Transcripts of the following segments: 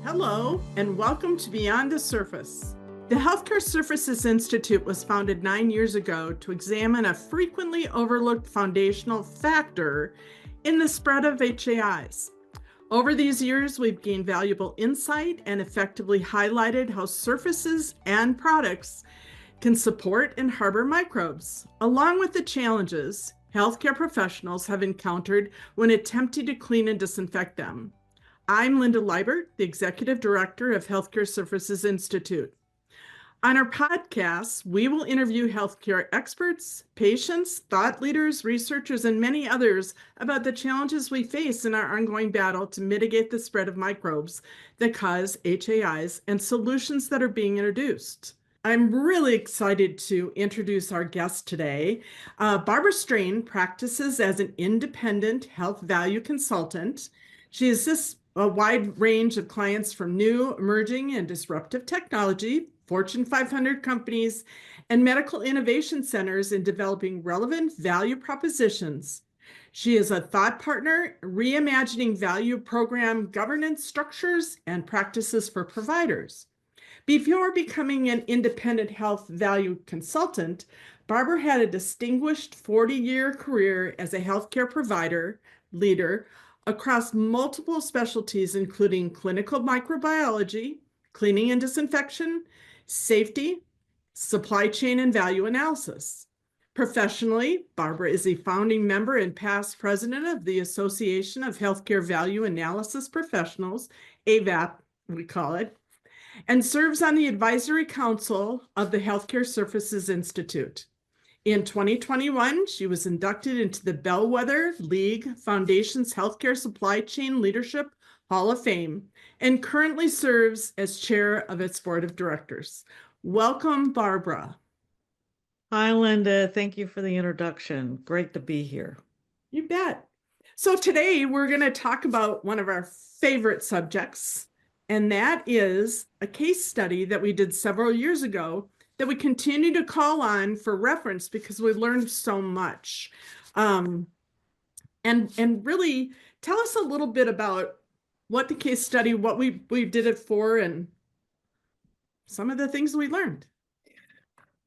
Hello, and welcome to Beyond the Surface. The Healthcare Surfaces Institute was founded 9 years ago to examine a frequently overlooked foundational factor in the spread of HAIs. Over these years, we've gained valuable insight and effectively highlighted how surfaces and products can support and harbor microbes, along with the challenges healthcare professionals have encountered when attempting to clean and disinfect them. I'm Linda Liebert, the Executive Director of Healthcare Surfaces Institute. On our podcasts, we will interview healthcare experts, patients, thought leaders, researchers, and many others about the challenges we face in our ongoing battle to mitigate the spread of microbes that cause HAIs and solutions that are being introduced. I'm really excited to introduce our guest today. Barbara Strain practices as an independent health value consultant. She assists a wide range of clients from new, emerging, and disruptive technology, Fortune 500 companies, and medical innovation centers in developing relevant value propositions. She is a thought partner, reimagining value program governance structures and practices for providers. Before becoming an independent health value consultant, Barbara had a distinguished 40-year career as a healthcare provider, leader, across multiple specialties, including clinical microbiology, cleaning and disinfection, safety, supply chain, and value analysis. Professionally, Barbara is a founding member and past president of the Association of Healthcare Value Analysis Professionals, AVAP, we call it, and serves on the advisory council of the Healthcare Surfaces Institute. In 2021, she was inducted into the Bellwether League Foundation's Healthcare Supply Chain Leadership Hall of Fame and currently serves as chair of its board of directors. Welcome, Barbara. Hi, Linda. Thank you for the introduction. Great to be here. You bet. So today we're going to talk about one of our favorite subjects, and that is a case study that we did several years ago that we continue to call on for reference because we learned so much. And really tell us a little bit about what the case study, what we did it for, and some of the things we learned.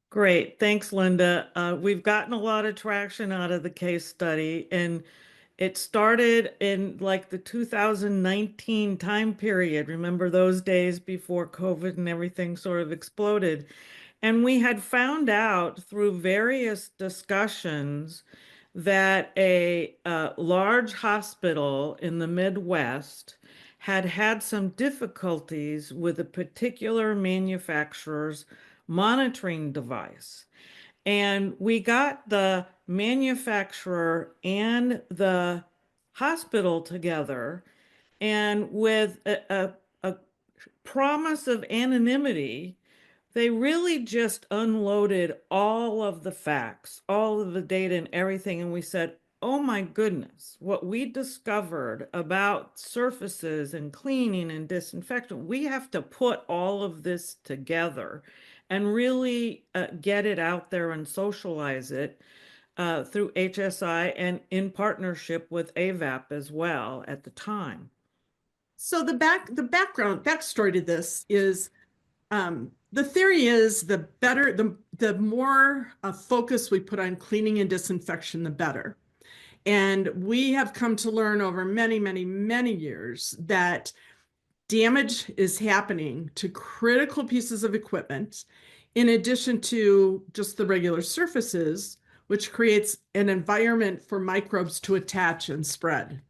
Great. Thanks, Linda. We've gotten a lot of traction out of the case study, and it started in like the 2019 time period. Remember those days before COVID and everything sort of exploded? And we had found out through various discussions that a large hospital in the Midwest had had some difficulties with a particular manufacturer's monitoring device. And we got the manufacturer and the hospital together, and with a promise of anonymity, they really just unloaded all of the facts, all of the data and everything. And we said, oh my goodness, what we discovered about surfaces and cleaning and disinfectant, we have to put all of this together and really get it out there and socialize it through HSI and in partnership with AVAP as well at the time. So the backstory to this is the theory is the more focus we put on cleaning and disinfection, the better. And we have come to learn over many, many, many years that damage is happening to critical pieces of equipment, in addition to just the regular surfaces, which creates an environment for microbes to attach and spread.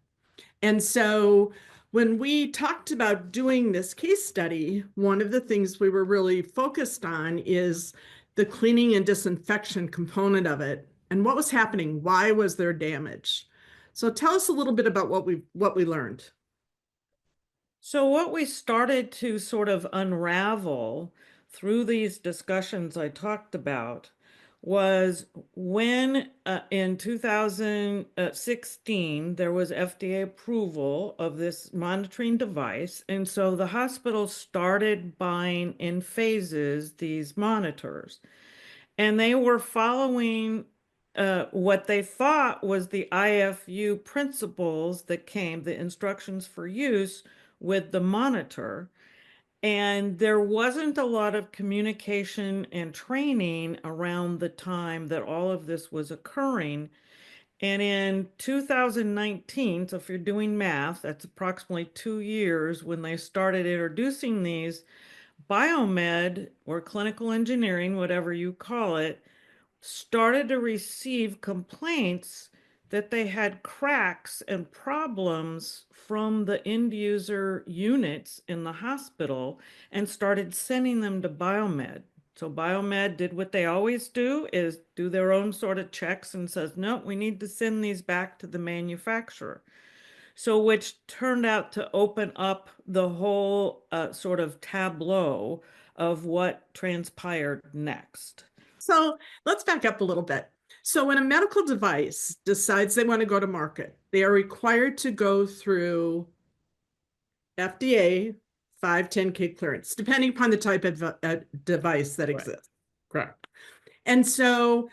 And so when we talked about doing this case study, one of the things we were really focused on is the cleaning and disinfection component of it and what was happening. Why was there damage? So tell us a little bit about what we learned. So what we started to sort of unravel through these discussions I talked about was when in 2016 there was FDA approval of this monitoring device, and so the hospital started buying in phases these monitors, and they were following what they thought was the IFU principles that came, the instructions for use, with the monitor. And there wasn't a lot of communication and training around the time that all of this was occurring. And in 2019, so if you're doing math, that's approximately 2 years when they started introducing these, biomed or clinical engineering, whatever you call it, started to receive complaints that they had cracks and problems from the end user units in the hospital and started sending them to biomed. So biomed did what they always do, is do their own sort of checks and says, no, we need to send these back to the manufacturer. So which turned out to open up the whole sort of tableau of what transpired next. So let's back up a little bit. So when a medical device decides they want to go to market, they are required to go through FDA 510(k) clearance, depending upon the type of device that exists. Correct. And so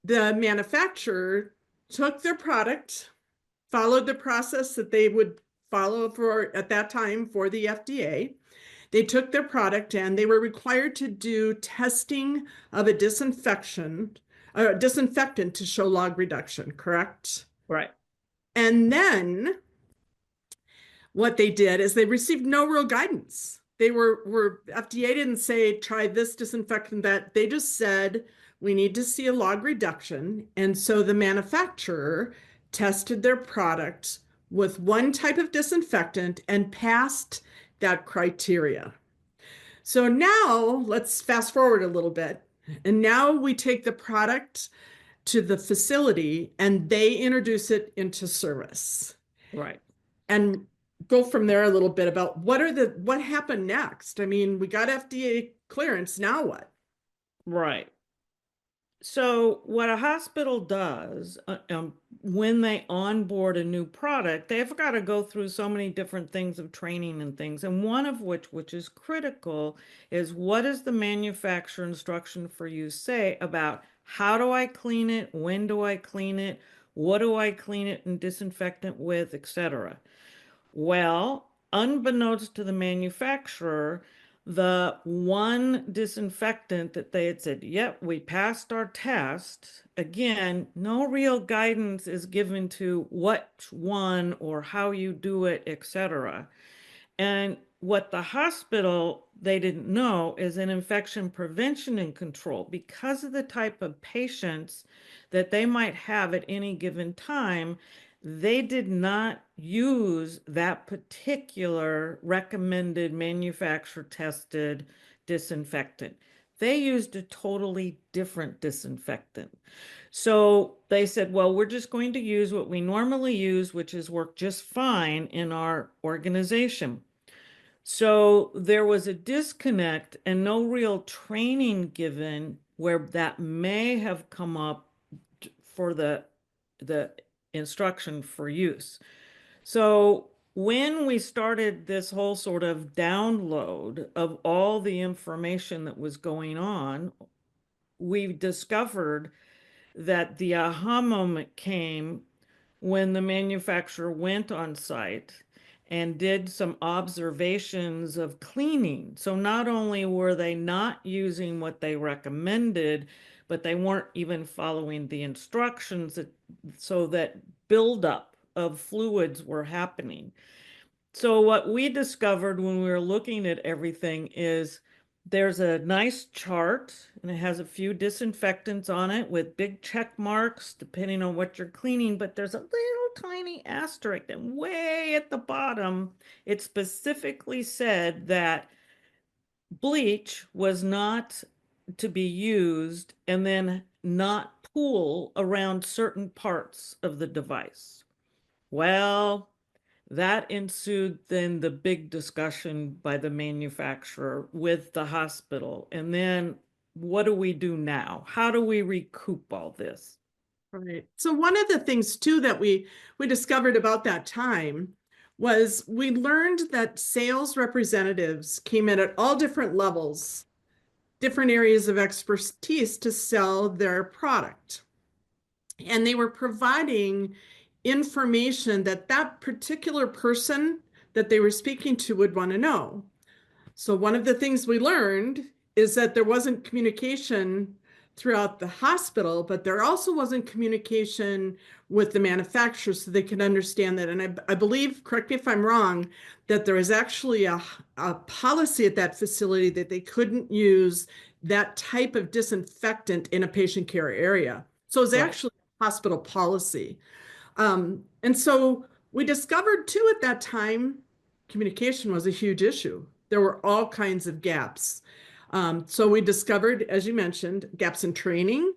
the manufacturer took their product, followed the process that they would follow for at that time for the FDA. They took their product and they were required to do testing of a disinfectant to show log reduction, correct? Right. And then what they did is they received no real guidance. They were FDA didn't say try this disinfectant, that they just said we need to see a log reduction. And so the manufacturer tested their product with one type of disinfectant and passed that criteria. So now let's fast forward a little bit. And now we take the product to the facility and they introduce it into service. Right. And go from there a little bit about what happened next. I mean, we got FDA clearance, now what? Right. So what a hospital does when they onboard a new product, they've got to go through so many different things of training and things. And one of which is critical, is what does the manufacturer instruction for use say about how do I clean it? When do I clean it? What do I clean it and disinfectant with, etc. Well, unbeknownst to the manufacturer, the one disinfectant that they had said, yep, we passed our test. Again, no real guidance is given to what one or how you do it, etc. And what the hospital they didn't know is an infection prevention and control, because of the type of patients that they might have at any given time. They did not use that particular recommended manufacturer tested disinfectant. They used a totally different disinfectant. So they said, well, we're just going to use what we normally use, which has worked just fine in our organization. So there was a disconnect and no real training given where that may have come up for the instruction for use. So when we started this whole sort of download of all the information that was going on, we discovered that the aha moment came when the manufacturer went on site and did some observations of cleaning. So not only were they not using what they recommended, but they weren't even following the instructions so that buildup of fluids were happening. So what we discovered when we were looking at everything is there's a nice chart and it has a few disinfectants on it with big check marks depending on what you're cleaning, but there's a little tiny asterisk, and way at the bottom it specifically said that bleach was not to be used and then not pool around certain parts of the device. Well, that ensued then the big discussion by the manufacturer with the hospital. And then what do we do now? How do we recoup all this? Right. So one of the things too that we discovered about that time was we learned that sales representatives came in at all different levels, different areas of expertise to sell their product. And they were providing information that that particular person that they were speaking to would want to know. So one of the things we learned is that there wasn't communication throughout the hospital, but there also wasn't communication with the manufacturer so they could understand that. And I believe, correct me if I'm wrong, that there was actually a policy at that facility that they couldn't use that type of disinfectant in a patient care area. So it was Right. actually a hospital policy. And so we discovered too at that time, communication was a huge issue. There were all kinds of gaps. So we discovered, as you mentioned, gaps in training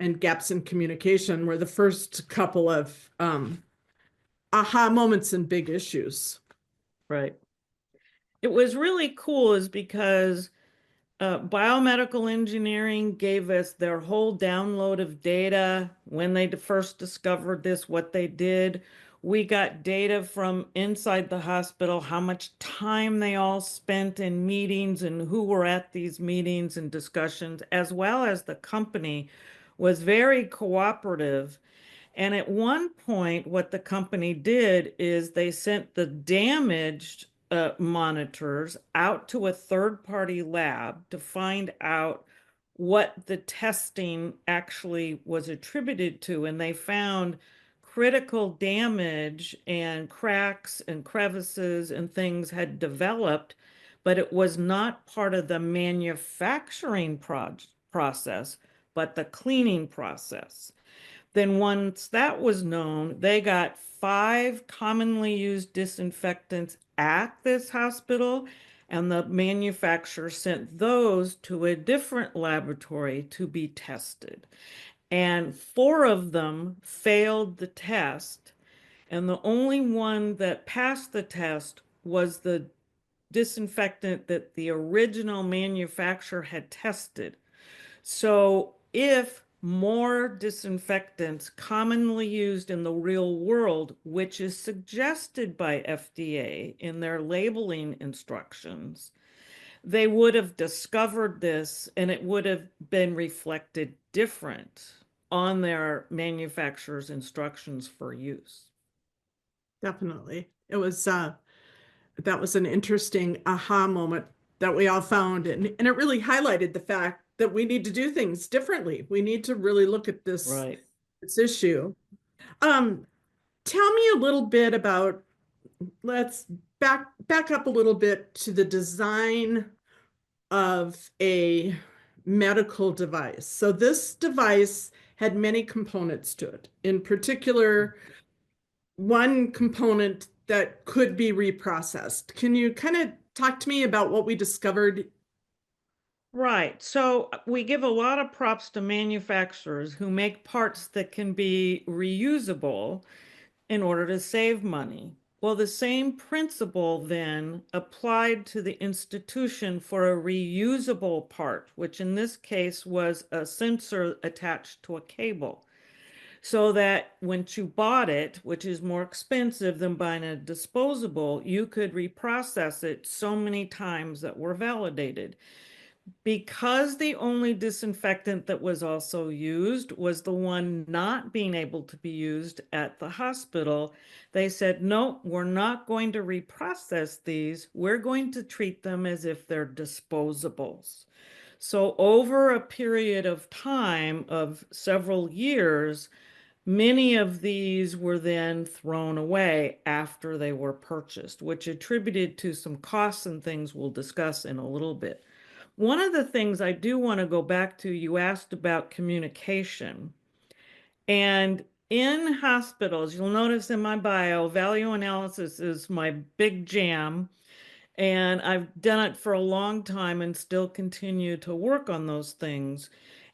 and gaps in communication were the first couple of aha moments and big issues. Right. It was really cool is because biomedical engineering gave us their whole download of data when they first discovered this, what they did. We got data from inside the hospital, how much time they all spent in meetings and who were at these meetings and discussions, as well as the company was very cooperative. And at one point, what the company did is they sent the damaged monitors out to a third-party lab to find out what the testing actually was attributed to. And they found critical damage and cracks and crevices and things had developed, but it was not part of the manufacturing process, but the cleaning process. Then once that was known, they got 5 commonly used disinfectants at this hospital, and the manufacturer sent those to a different laboratory to be tested. And 4 of them failed the test, and the only one that passed the test was the disinfectant that the original manufacturer had tested. So if more disinfectants commonly used in the real world, which is suggested by FDA in their labeling instructions, they would have discovered this and it would have been reflected different on their manufacturer's instructions for use. Definitely. It was that was an interesting aha moment that we all found. And it really highlighted the fact that we need to do things differently. We need to really look at Right. this issue. Um, Tell me a little bit about, let's back up a little bit to the design of a medical device. So this device had many components to it. In particular, one component that could be reprocessed. Can you kind of talk to me about what we discovered? Right. So we give a lot of props to manufacturers who make parts that can be reusable in order to save money. Well, the same principle then applied to the institution for a reusable part, which in this case was a sensor attached to a cable. So that when you bought it, which is more expensive than buying a disposable, you could reprocess it so many times that were validated. Because the only disinfectant that was also used was the one not being able to be used at the hospital, they said, no, we're not going to reprocess these. We're going to treat them as if they're disposables. So over a period of time of several years, many of these were then thrown away after they were purchased, which attributed to some costs and things we'll discuss in a little bit. One of the things I do want to go back to, you asked about communication. And in hospitals, you'll notice in my bio, value analysis is my big jam. And I've done it for a long time and still continue to work on those things.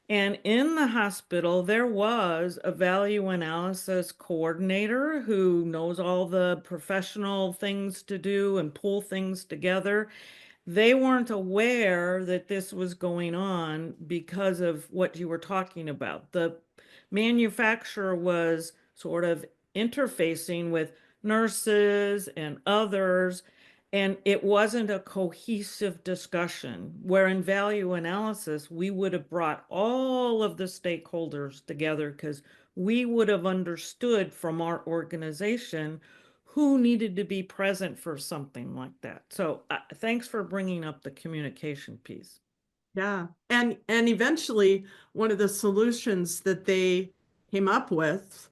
And in the hospital, there was a value analysis coordinator who knows all the professional things to do and pull things together. They weren't aware that this was going on because of what you were talking about. The manufacturer was sort of interfacing with nurses and others, and it wasn't a cohesive discussion. Where in value analysis, we would have brought all of the stakeholders together because we would have understood from our organization who needed to be present for something like that. So thanks for bringing up the communication piece. Yeah. And eventually one of the solutions that they came up with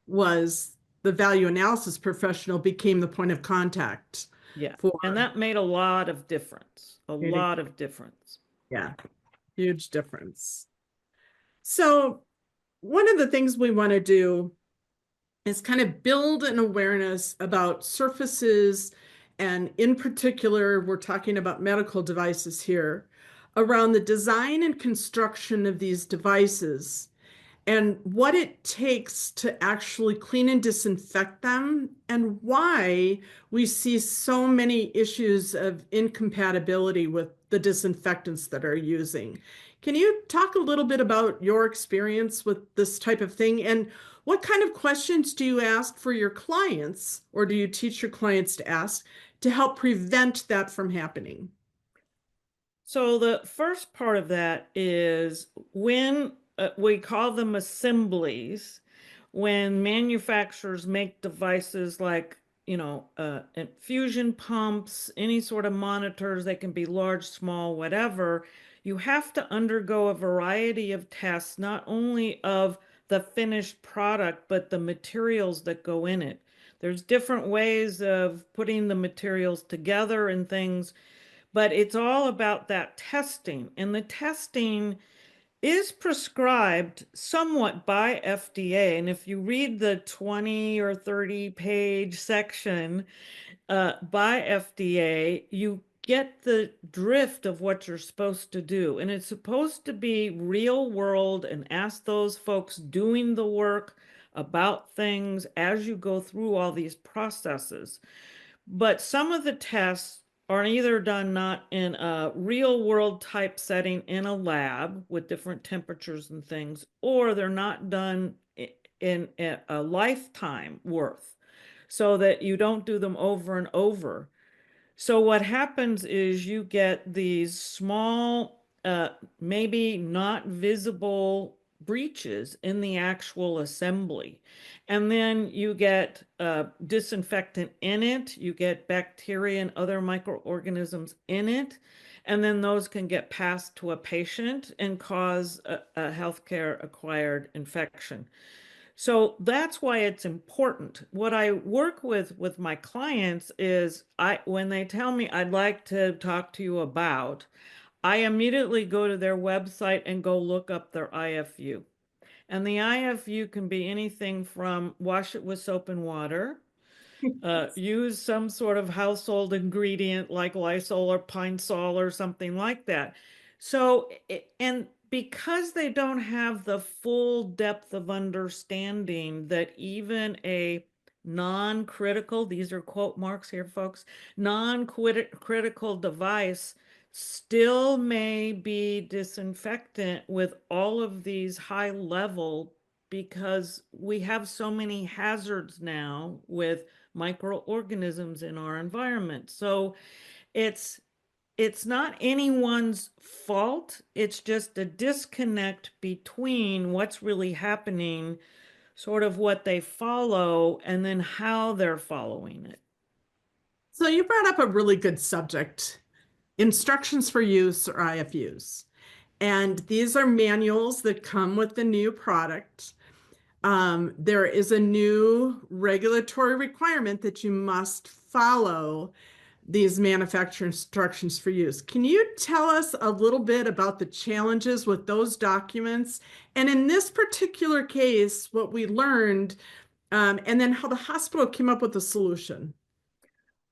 was the value analysis professional became the point of contact Yeah. And for that made a lot of difference, a lot of difference. yeah, huge difference. So one of the things we want to do is kind of build an awareness about surfaces, and in particular, we're talking about medical devices here, around the design and construction of these devices and what it takes to actually clean and disinfect them, and why we see so many issues of incompatibility with the disinfectants that are using. Can you talk a little bit about your experience with this type of thing, and what kind of questions do you ask for your clients, or do you teach your clients to ask to help prevent that from happening? So the first part of that is when we call them assemblies, when manufacturers make devices like, infusion pumps, any sort of monitors, they can be large, small, whatever, you have to undergo a variety of tests, not only of the finished product, but the materials that go in it. There's different ways of putting the materials together and things, but it's all about that testing. And the testing is prescribed somewhat by FDA. And if you read the 20 or 30 page section by FDA, you get the drift of what you're supposed to do. And it's supposed to be real world and ask those folks doing the work about things as you go through all these processes. But some of the tests are either done not in a real world type setting in a lab with different temperatures and things, or they're not done in a lifetime worth so that you don't do them over and over. So what happens is you get these small, maybe not visible breaches in the actual assembly. And then you get disinfectant in it, you get bacteria and other microorganisms in it, and then those can get passed to a patient and cause a healthcare acquired infection. So that's why it's important. What I work with my clients is when they tell me I'd like to talk to you about, I immediately go to their website and go look up their IFU. And the IFU can be anything from wash it with soap and water, use some sort of household ingredient like Lysol or Pine Sol or something like that. So, and because they don't have the full depth of understanding that even a non-critical, these are quote marks here, folks, non-critical device still may be disinfectant with all of these high level, because we have so many hazards now with microorganisms in our environment. So it's it's not anyone's fault. It's just a disconnect between what's really happening, sort of what they follow, and then how they're following it. So you brought up a really good subject, instructions for use, or IFUs. And these are manuals that come with the new product. There is a new regulatory requirement that you must follow these manufacturer instructions for use. Can you tell us a little bit about the challenges with those documents? And in this particular case, what we learned, and then how the hospital came up with a solution.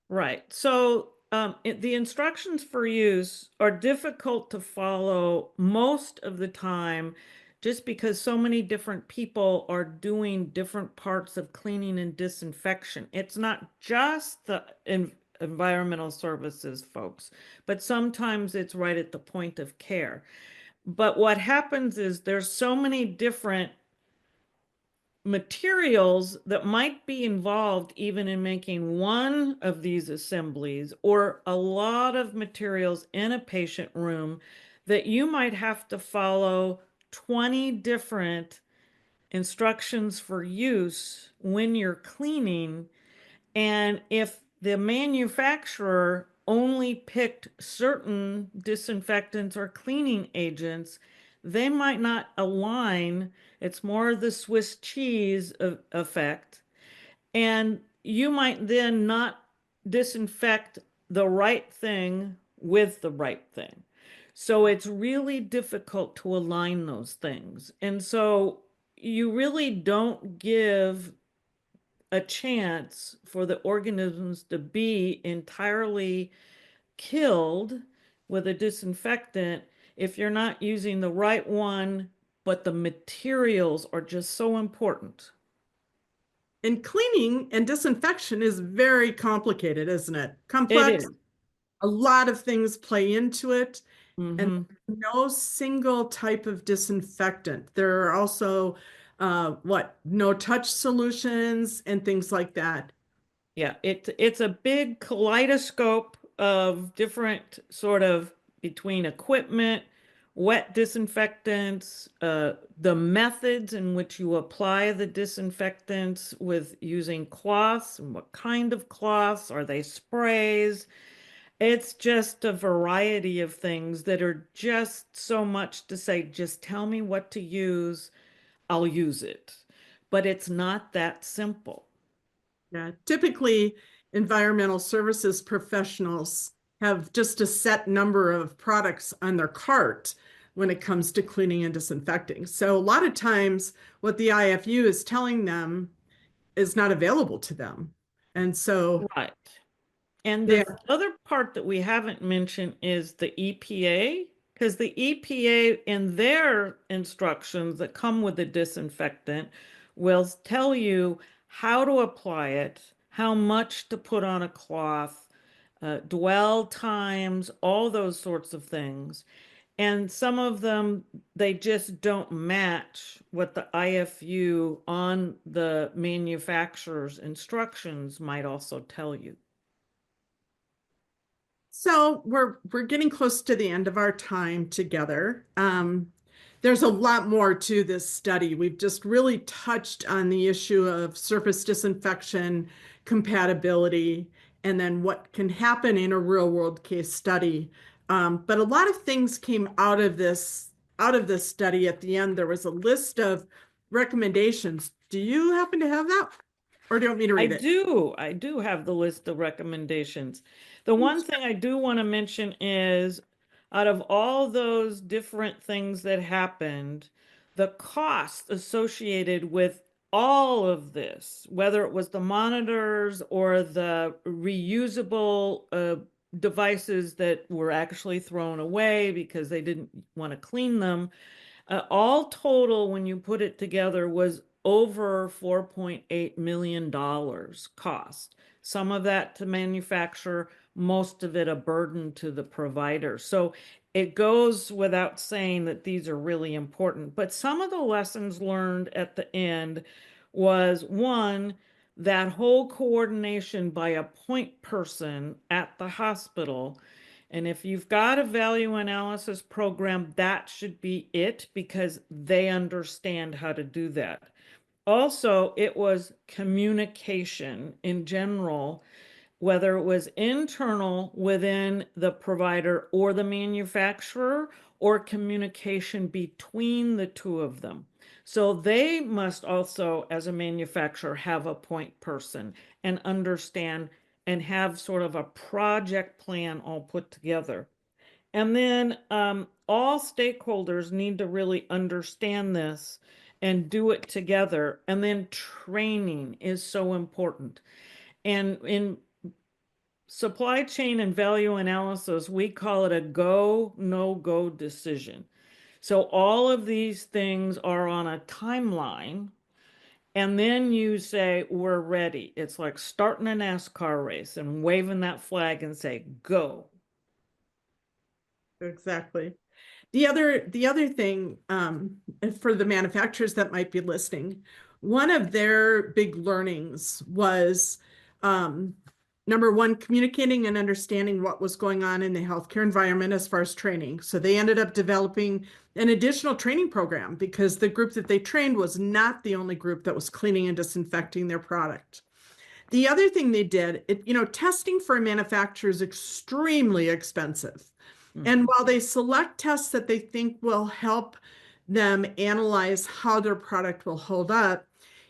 Right. So the instructions for use are difficult to follow most of the time just because so many different people are doing different parts of cleaning and disinfection. It's not just the environmental services folks, but sometimes it's right at the point of care. But what happens is there's so many different materials that might be involved even in making one of these assemblies, or a lot of materials in a patient room, that you might have to follow 20 different instructions for use when you're cleaning. And if the manufacturer only picked certain disinfectants or cleaning agents, they might not align. It's more the Swiss cheese effect. And you might then not disinfect the right thing with the right thing. So it's really difficult to align those things. And so you really don't give a chance for the organisms to be entirely killed with a disinfectant if you're not using the right one, but the materials are just so important. And cleaning and disinfection is very complicated, isn't it? It Complex. is. A lot of things play into it, and Mm-hmm. no single type of disinfectant. There are also no touch solutions and things like that. Yeah, it's a big kaleidoscope of different sort of between equipment, wet disinfectants, the methods in which you apply the disinfectants with using cloths and what kind of cloths, are they sprays? It's just a variety of things that are just so much to say, just tell me what to use, I'll use it. But it's not that simple. Yeah, typically environmental services professionals have just a set number of products on their cart when it comes to cleaning and disinfecting. So a lot of times what the IFU is telling them is not available to them. And so Right. And they the other part that we haven't mentioned is the EPA, because the EPA in their instructions that come with the disinfectant will tell you how to apply it, how much to put on a cloth, dwell times, all those sorts of things. And some of them, they just don't match what the IFU on the manufacturer's instructions might also tell you. So we're getting close to the end of our time together. There's a lot more to this study. We've just really touched on the issue of surface disinfection compatibility and then what can happen in a real world case study. But a lot of things came out of this study at the end. There was a list of recommendations. Do you happen to have that? Or do you want me to read it? I do have the list of recommendations. The one thing I do want to mention is out of all those different things that happened, the cost associated with all of this, whether it was the monitors or the reusable devices that were actually thrown away because they didn't want to clean them, all total, when you put it together, was over $4.8 million cost. Some of that to manufacture, most of it a burden to the provider. So it goes without saying that these are really important. But some of the lessons learned at the end was one, that whole coordination by a point person at the hospital. And if you've got a value analysis program, that should be it because they understand how to do that. Also, it was communication in general, whether it was internal within the provider or the manufacturer, or communication between the two of them. So they must also, as a manufacturer, have a point person and understand and have sort of a project plan all put together. And then all stakeholders need to really understand this and do it together. And then training is so important. And in supply chain and value analysis, we call it a go, no go decision. So all of these things are on a timeline. And then you say, we're ready. It's like starting a NASCAR race and waving that flag and say, go. Exactly. The other thing for the manufacturers that might be listening, one of their big learnings was um, number one, communicating and understanding what was going on in the healthcare environment as far as training. So they ended up developing an additional training program because the group that they trained was not the only group that was cleaning and disinfecting their product. The other thing they did, testing for a manufacturer is extremely expensive. And while they select tests that they think will help them analyze how their product will hold up,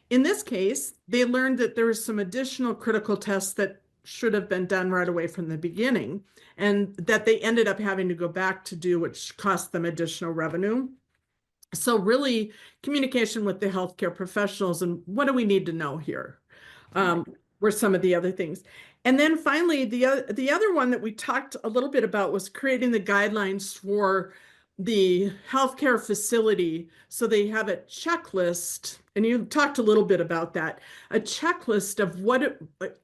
in this case, they learned that there were some additional critical tests that should have been done right away from the beginning, and that they ended up having to go back to do, which cost them additional revenue. So really, communication with the healthcare professionals and what do we need to know here were some of the other things. And then finally, the other one that we talked a little bit about was creating the guidelines for the healthcare facility. So they have a checklist, and you talked a little bit about that, a checklist of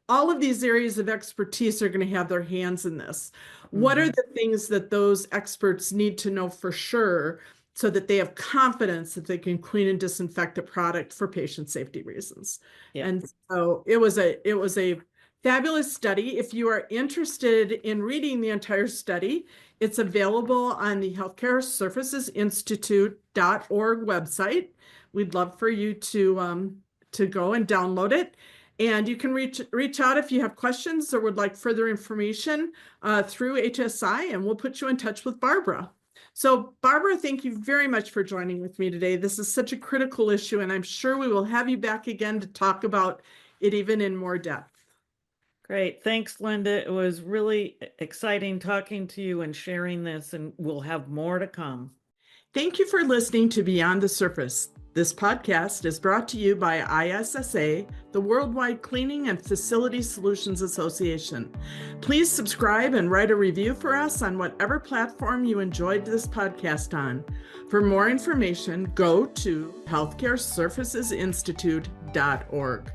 all of these areas of expertise are going to have their hands in this. What are the things that those experts need to know for sure so that they have confidence that they can clean and disinfect the product for patient safety reasons? Yeah. And so it was a fabulous study. If you are interested in reading the entire study, it's available on the Healthcare Surfaces Institute.org website. We'd love for you to go and download it. And you can reach out if you have questions or would like further information through HSI, and we'll put you in touch with Barbara. So Barbara, thank you very much for joining with me today. This is such a critical issue, and I'm sure we will have you back again to talk about it even in more depth. Great. Thanks, Linda. It was really exciting talking to you and sharing this, and we'll have more to come. Thank you for listening to Beyond the Surface. This podcast is brought to you by ISSA, the Worldwide Cleaning and Facility Solutions Association. Please subscribe and write a review for us on whatever platform you enjoyed this podcast on. For more information, go to healthcaresurfacesinstitute.org.